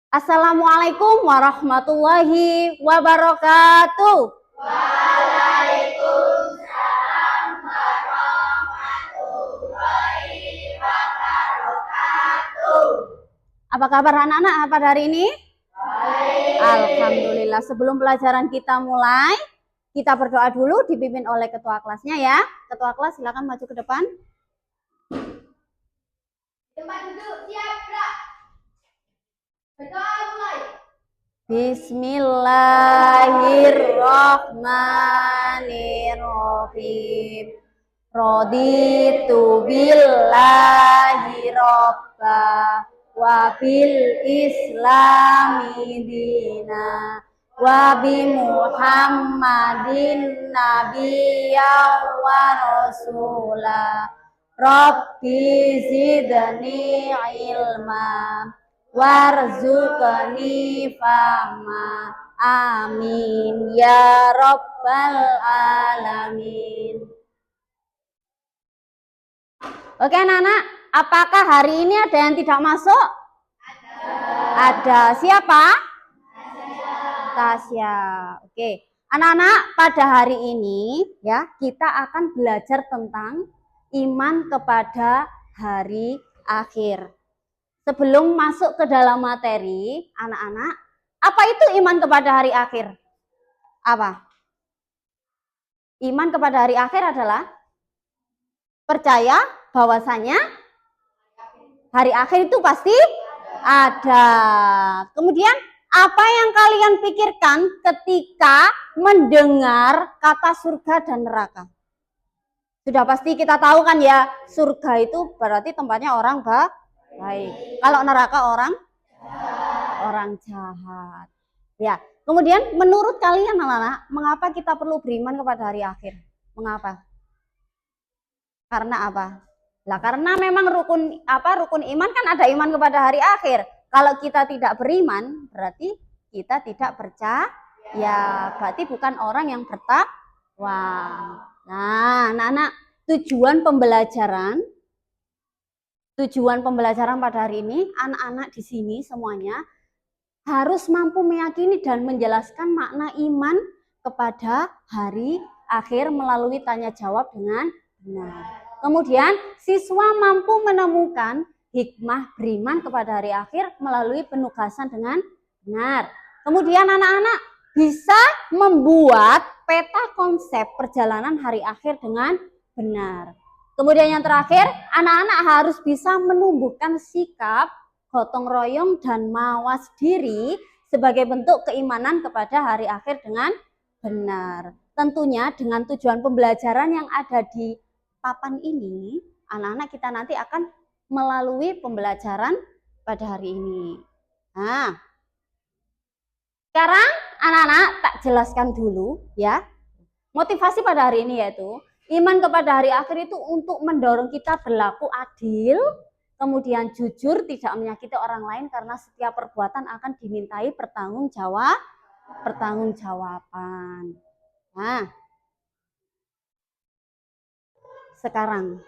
Assalamualaikum warahmatullahi wabarakatuh. Waalaikumsalam warahmatullahi wabarakatuh. Apa kabar anak-anak pada hari ini? Baik. Alhamdulillah. Sebelum pelajaran kita mulai, kita berdoa dulu dipimpin oleh ketua kelasnya ya. Ketua kelas silakan maju ke depan. Tempat duduk siap, Kak. Berdoa mulai. Bismillahirrahmanirrahim. Raditu billahi robba wa bil islami dina wa bi Muhammadin nabiyyan wa rasula. Rabbi zidni ilma warzuqni fahma. Amin ya rabbal alamin. Oke anak-anak, apakah hari ini ada yang tidak masuk? Ada. Siapa? Tasya. Oke. Anak-anak, pada hari ini ya kita akan belajar tentang iman kepada hari akhir. Sebelum masuk ke dalam materi, anak-anak, apa itu iman kepada hari akhir? Apa? Iman kepada hari akhir adalah percaya bahwasanya hari akhir itu pasti ada. Kemudian apa yang kalian pikirkan ketika mendengar kata surga dan neraka? Sudah pasti kita tahu kan ya, surga itu berarti tempatnya orang baik. Kalau neraka orang jahat. Ya. Kemudian menurut kalian anak-anak, mengapa kita perlu beriman kepada hari akhir? Mengapa? Karena apa? Lah karena memang rukun iman kan ada iman kepada hari akhir. Kalau kita tidak beriman, berarti kita tidak percaya. Ya, berarti bukan orang yang bertakwa. Nah, anak-anak, tujuan pembelajaran pada hari ini, anak-anak di sini semuanya harus mampu meyakini dan menjelaskan makna iman kepada hari akhir melalui tanya jawab dengan benar. Kemudian siswa mampu menemukan hikmah beriman kepada hari akhir melalui penugasan dengan benar. Kemudian anak-anak bisa membuat peta konsep perjalanan hari akhir dengan benar. Kemudian yang terakhir, anak-anak harus bisa menumbuhkan sikap gotong royong dan mawas diri sebagai bentuk keimanan kepada hari akhir dengan benar. Tentunya dengan tujuan pembelajaran yang ada di papan ini, anak-anak kita nanti akan melalui pembelajaran pada hari ini. Nah, sekarang anak-anak tak jelaskan dulu ya. Motivasi pada hari ini yaitu iman kepada hari akhir itu untuk mendorong kita berlaku adil, kemudian jujur, tidak menyakiti orang lain karena setiap perbuatan akan dimintai pertanggungjawaban. Nah, sekarang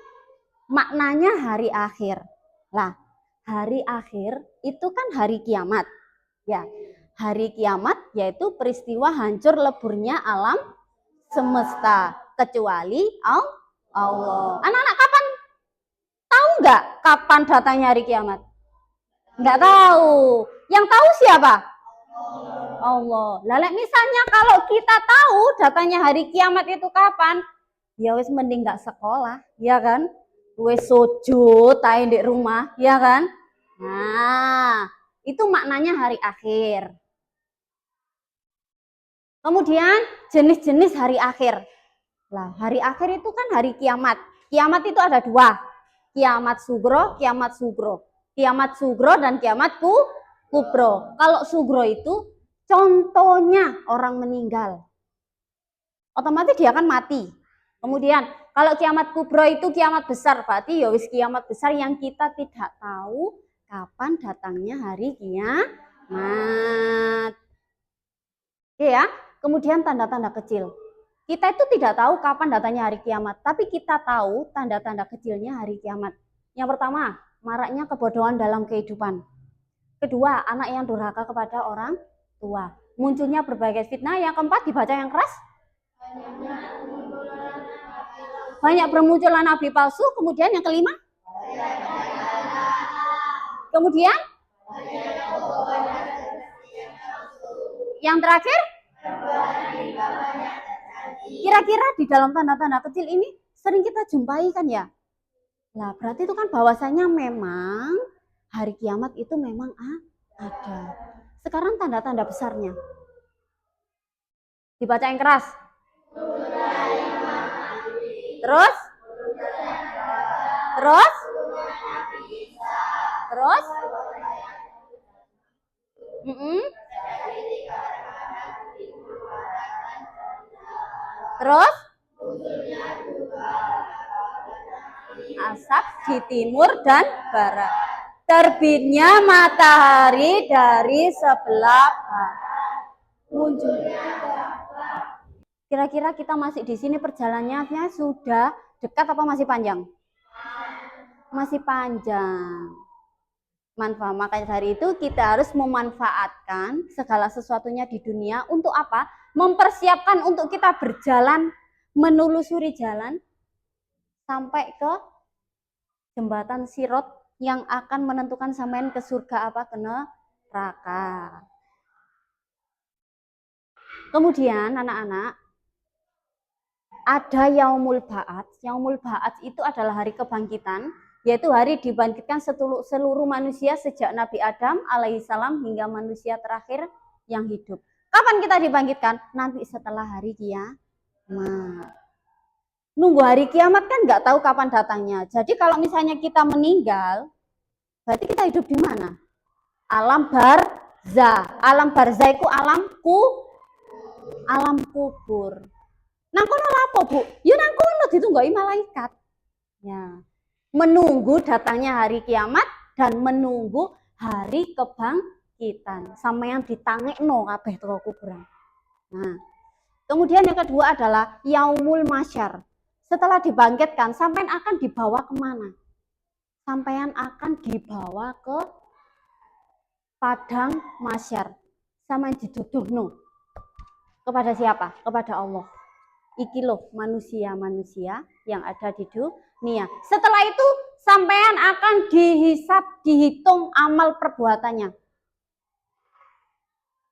maknanya hari akhir. Lah, hari akhir itu kan hari kiamat. Ya, hari kiamat yaitu peristiwa hancur leburnya alam semesta kecuali Allah. Anak-anak tahu nggak kapan datangnya hari kiamat? Nggak tahu. Yang tahu siapa? Allah. Lalu misalnya kalau kita tahu datangnya hari kiamat itu kapan, ya wis mending nggak sekolah, ya kan? Wis sujud tae di rumah, ya kan? Nah, itu maknanya hari akhir. Kemudian jenis-jenis hari akhir. Lah, hari akhir itu kan hari kiamat. Kiamat itu ada dua. Kiamat sugro, kiamat sugro. Kiamat sugro dan kiamat kubro. Kalau sugro itu contohnya orang meninggal. Otomatis dia akan mati. Kemudian kalau kiamat kubro itu kiamat besar, berarti ya wis kiamat besar yang kita tidak tahu kapan datangnya hari kiamat. Oke ya. Kemudian tanda-tanda kecil. Kita itu tidak tahu kapan datangnya hari kiamat, tapi kita tahu tanda-tanda kecilnya hari kiamat. Yang pertama, maraknya kebodohan dalam kehidupan. Kedua, anak yang durhaka kepada orang tua. Munculnya berbagai fitnah. Yang keempat, dibaca yang keras. Banyak bermunculan nabi palsu. Kemudian yang kelima. Kemudian yang terakhir, kira-kira di dalam tanda-tanda kecil ini sering kita jumpai kan ya. Nah, berarti itu kan bahwasanya memang hari kiamat itu memang ada. Sekarang tanda-tanda besarnya. Dibaca yang keras. Terus? Terus? Terus? Terus? Asap di timur dan barat. Terbitnya matahari dari sebelah barat. Munculnya. Kira-kira kita masih di sini perjalanannya sudah dekat apa masih panjang? Masih panjang. Makanya dari itu kita harus memanfaatkan segala sesuatunya di dunia untuk apa? Mempersiapkan untuk kita berjalan, menelusuri jalan sampai ke jembatan Sirot yang akan menentukan sampean ke surga apa ke neraka. Kemudian anak-anak, ada Yaumul Ba'ats. Yaumul Ba'ats itu adalah hari kebangkitan, yaitu hari dibangkitkan seluruh manusia sejak Nabi Adam alaihissalam hingga manusia terakhir yang hidup. Kapan kita dibangkitkan? Nanti setelah hari kiamat. Nunggu hari kiamat kan nggak tahu kapan datangnya. Jadi kalau misalnya kita meninggal, berarti kita hidup di mana? Alam barzah. Alam barzah itu alam kubur. Nang kono lapo, Bu? Ya nang kono ditunggu malaikat. Ya. Menunggu datangnya hari kiamat dan menunggu hari kebangkitan. Sama yang ditangekno kabeh teko kuburan. Nah, kemudian yang kedua adalah Yaumul Masyar. Setelah dibangkitkan, sampean akan dibawa kemana? Sampean akan dibawa ke padang masyar. Sampean diduduhno. Kepada siapa? Kepada Allah. Iki loh manusia-manusia yang ada di dunia. Setelah itu sampean akan dihisap, dihitung amal perbuatannya.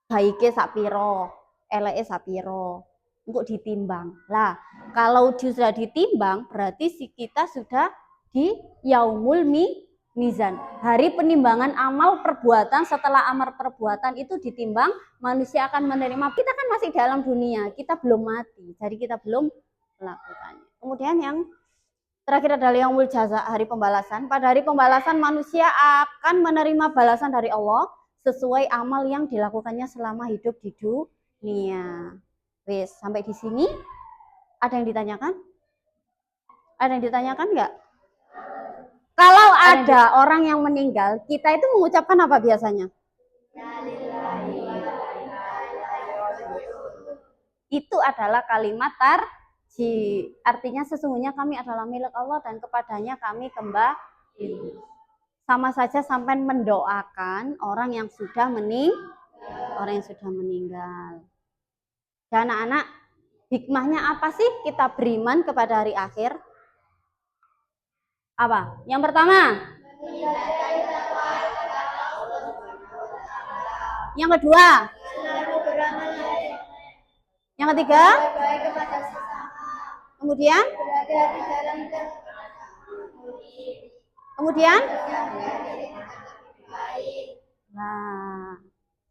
Baike sapiro, eleke sapiro. Untuk ditimbang. Lah, kalau sudah ditimbang berarti kita sudah di Yaumul Mizan. Hari penimbangan amal perbuatan. Setelah amal perbuatan itu ditimbang, manusia akan menerima. Kita kan masih dalam dunia, kita belum mati. Jadi kita belum melakukannya. Kemudian yang terakhir adalah Yaumul Jaza, hari pembalasan. Pada hari pembalasan manusia akan menerima balasan dari Allah sesuai amal yang dilakukannya selama hidup di dunia. Wes, sampai di sini ada yang ditanyakan? Ada yang ditanyakan nggak? Kalau ada orang yang meninggal, kita itu mengucapkan apa biasanya? Itu adalah kalimat tarji. Artinya sesungguhnya kami adalah milik Allah dan kepadanya kami kembali. Sama saja sampai mendoakan orang yang sudah meninggal. Dan anak-anak, hikmahnya apa sih kita beriman kepada hari akhir? Apa? Yang pertama? Yang kedua? Yang ketiga? Kemudian? Kemudian? Nah,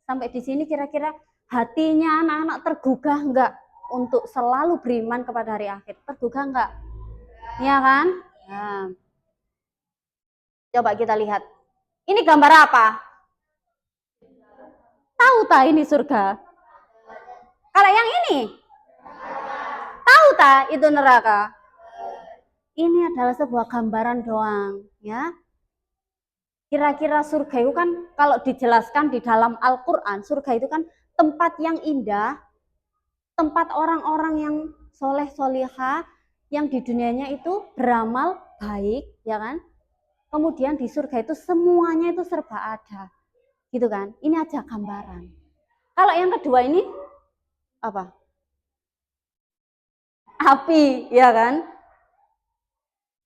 sampai di sini kira-kira hatinya anak-anak tergugah enggak untuk selalu beriman kepada hari akhir? Tergugah enggak? Iya kan? Nah, coba kita lihat. Ini gambar apa? Tahu tak ini surga? Kalau yang ini? Tahu tak itu neraka? Ini adalah sebuah gambaran doang, ya. Kira-kira surga itu kan kalau dijelaskan di dalam Al-Quran, surga itu kan tempat yang indah, tempat orang-orang yang soleh solihah, yang di dunianya itu beramal baik, ya kan? Kemudian di surga itu semuanya itu serba ada. gitu kan? Ini aja gambaran. Kalau yang kedua ini apa? Api, ya kan?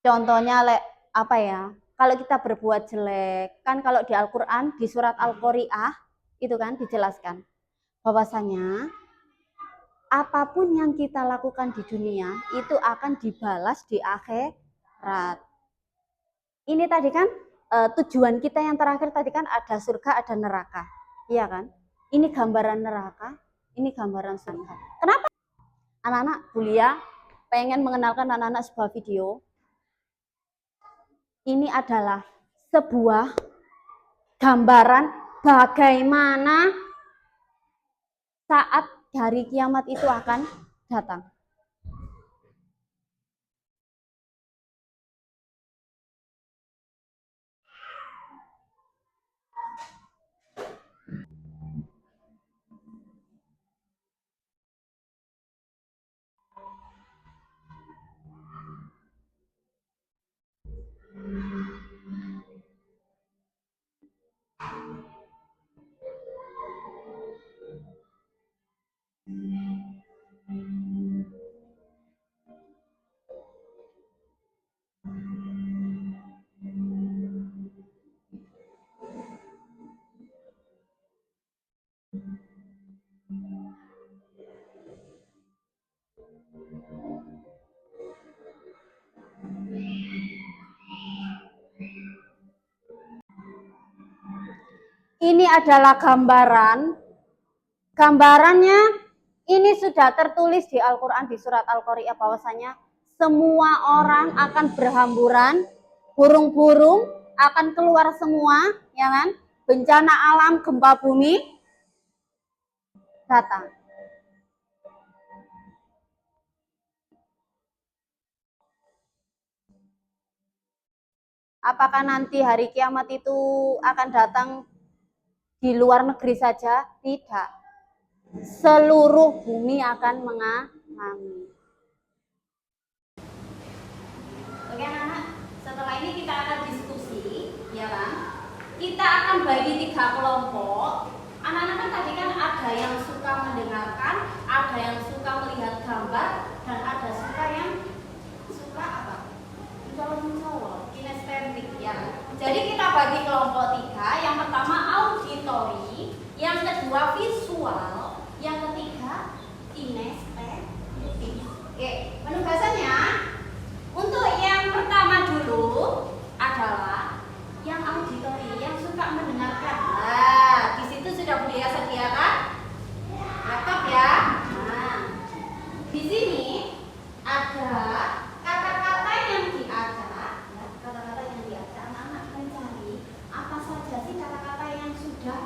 Contohnya apa ya? Kalau kita berbuat jelek, kan kalau di Al-Qur'an di surat Al-Qari'ah itu kan dijelaskan bahwasanya apapun yang kita lakukan di dunia itu akan dibalas di akhirat. Ini tadi kan tujuan kita yang terakhir tadi kan ada surga, ada neraka. Iya kan? Ini gambaran neraka, ini gambaran surga. Kenapa? Anak-anak Bulia pengen mengenalkan anak-anak sebuah video. Ini adalah sebuah gambaran bagaimana saat hari kiamat itu akan datang. Ini adalah gambarannya ini sudah tertulis di Al-Qur'an di surat Al-Qari'ah bahwasanya semua orang akan berhamburan, burung-burung akan keluar semua, ya kan? Bencana alam, gempa bumi datang. Apakah nanti hari kiamat itu akan datang di luar negeri saja? Tidak. Seluruh bumi akan mengalami. Oke anak-anak, setelah ini kita akan diskusi, ya kan? Kita akan bagi 3 kelompok. Anak-anak kan tadi kan ada yang suka mendengarkan, ada yang suka melihat gambar, dan ada yang suka apa? Mencolok-mencolok, kinestetik, ya. Jadi kita bagi kelompok 3. Yang pertama auditori, yang kedua visual, yang ketiga kinestetik. Oke, penugasannya untuk yang pertama dulu adalah yang auditori, yang suka mendengarkan. Nah, di situ sudah Bulia sediakan laptop ya. Nah, di sini ada kata-kata yang diajak, anak-anak mencari apa saja sih kata-kata yang sudah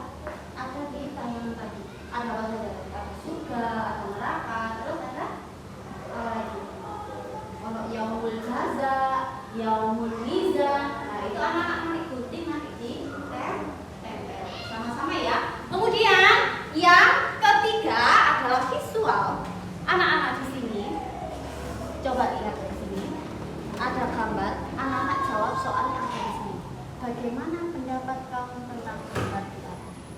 ada di tayangan tadi. Ada apa saja? Ada surga, ada neraka, terus ada apa lagi? Yaumul jaza, yaumul mizan. Nah, itu anak-anak mengikuti nanti di tempel sama-sama ya. Kemudian yang ketiga adalah visual. Anak-anak di sini coba lihat di sini. Ada gambar, anak-anak jawab soal yang ada di sini. Bagaimana pendapat kamu tentang gambar kita?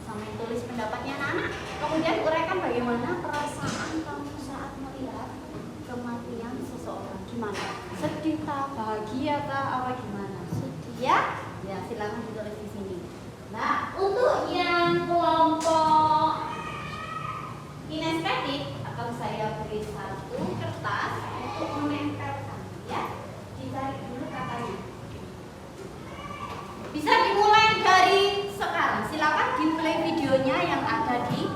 Sampai tulis pendapatnya anak-anak. Kemudian uraikan bagaimana perasaan kamu saat melihat kematian seseorang. Gimana? Sedih tak, bahagia tak, apa gimana? Sedih ya? Ya, silakan ditulis di sini. Nah, untuk yang kelompok kinestetik akan saya beri 1 kertas untuk menempelkan, ya. Dicari dulu katanya. Bisa dimulai dari sekarang. Silakan di play videonya yang ada di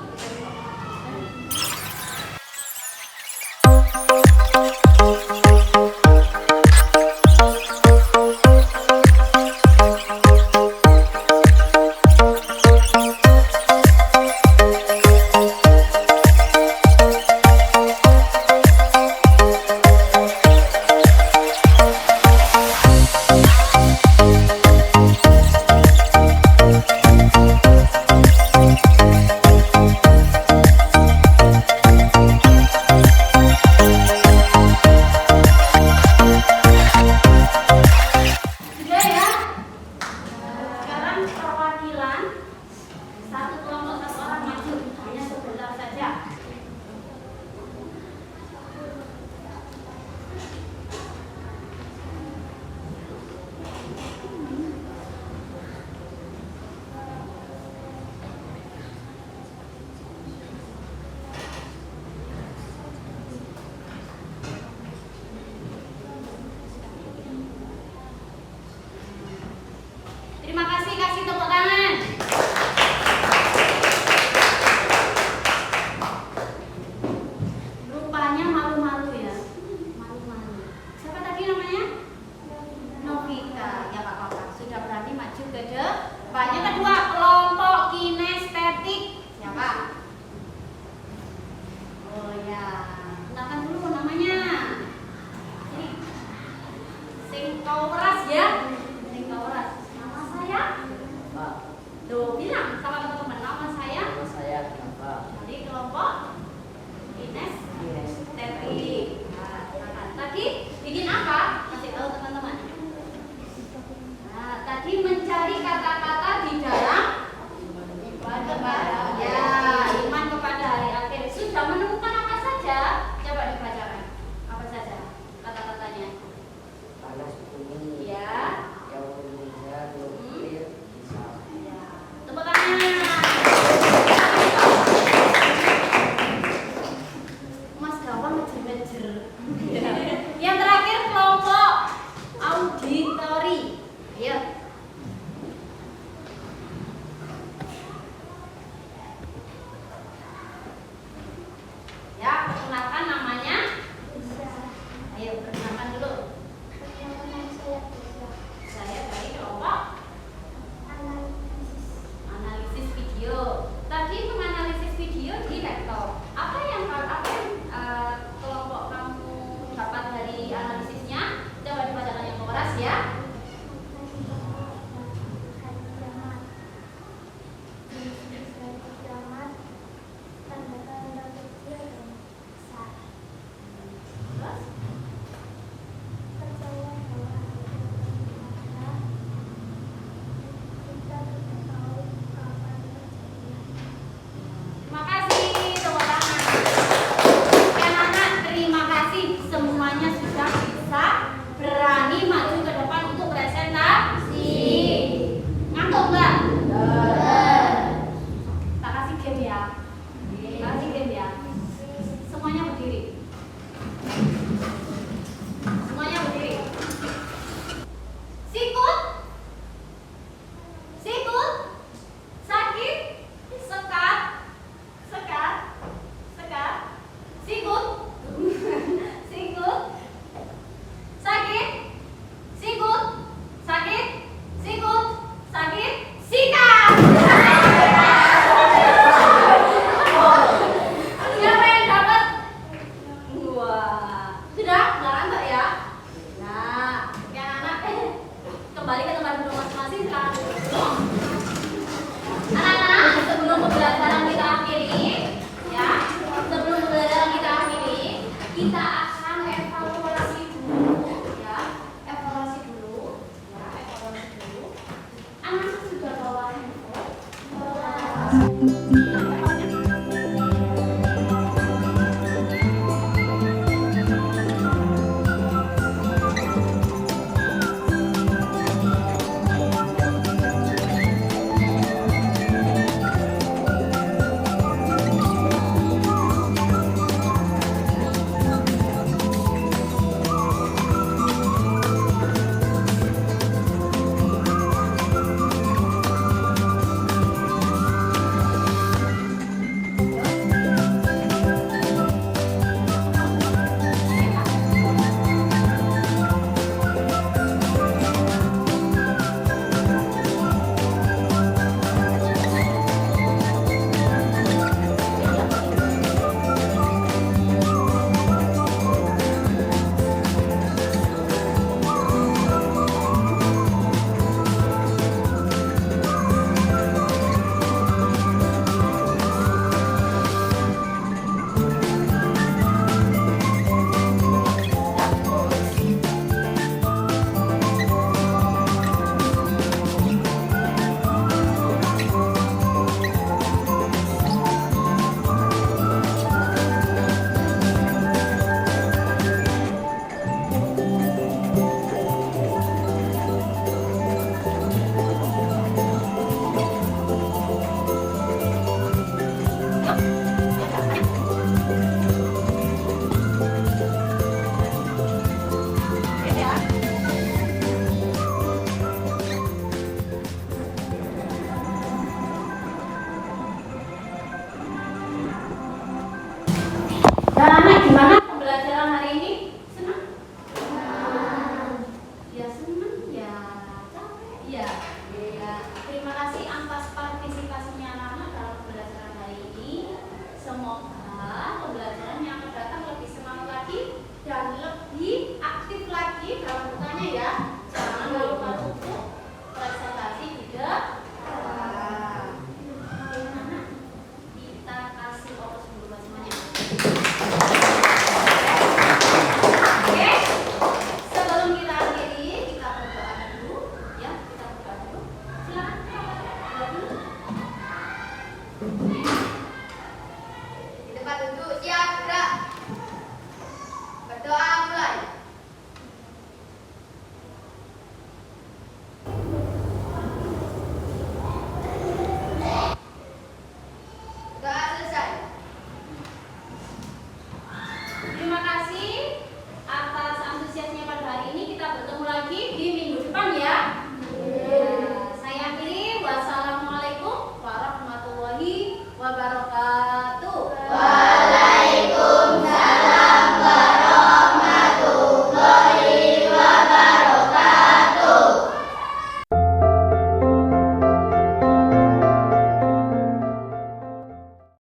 Terima kasih, kasih tepuk tangan. Rupanya malu-malu ya. Malu-malu. Siapa tadi namanya? Novita. Ya Pak Kakak, sudah berani maju ke depan. Yang kedua, kelompok kinestetik. Siapa? Oh ya, kenalkan dulu namanya. Ini sing keras ya. Sing keras. Nama saya? Pak, Tuh, bilang sama teman-teman, nama saya. nama saya Pak. Dari kelompok kinestetik. Nah, silakan. Tadi bikin apa? Kasih tahu teman-teman. Nah, tadi mencari kata-kata di dalam iman kepada iman kepada hari akhir. Sudah menemukan apa saja? Coba dibacakan. Apa saja kata-katanya? Panas bumi, Ya. jauh Indonesia, nuklir, bisa. Ya. Tepuk tangan. Mas Gawang ngejer-ngejer. Yang terakhir kelompok auditori. Ayo. Ya, perkenalkan namanya. Ayo, perkenalkan dulu. Saya dari kelompok analisis video. Tadi menganalisis video di laptop. Apa yang kelompok kamu dapat dari analisisnya? Coba dibacakan yang keras ya. Terus? Terima kasih, tepuk tangan. Anak-anak, terima kasih semuanya sudah bisa berani maju ke depan untuk presentasi. Ngantuk nggak? Tak kasih game ya. Kasih game ya. Semuanya berdiri. Semuanya berdiri. Sikut. Sikut. Sakit. Sekat. Sekat. Sekat. Sikut. Sikut. Sakit. Sikut. Sakit. Sikut. Sakit. Sikat. Siapa yang dapat? Wah, sudah nggak ngantuk ya? Nah, yang anak kembali ke tempat duduk masing-masing sekarang. Anak-anak, sebelum pembelajaran kita akhiri, ya, sebelum pembelajaran kita akhiri, kita akan evaluasi dulu, ya, evaluasi dulu, ya, evaluasi dulu. Anak sudah bawa handphone? Ya, terima kasih atas partisipasinya anak-anak dalam pembelajaran hari ini. Semoga pembelajaran yang akan datang lebih semangat lagi dan lebih aktif lagi dalam bertanya ya.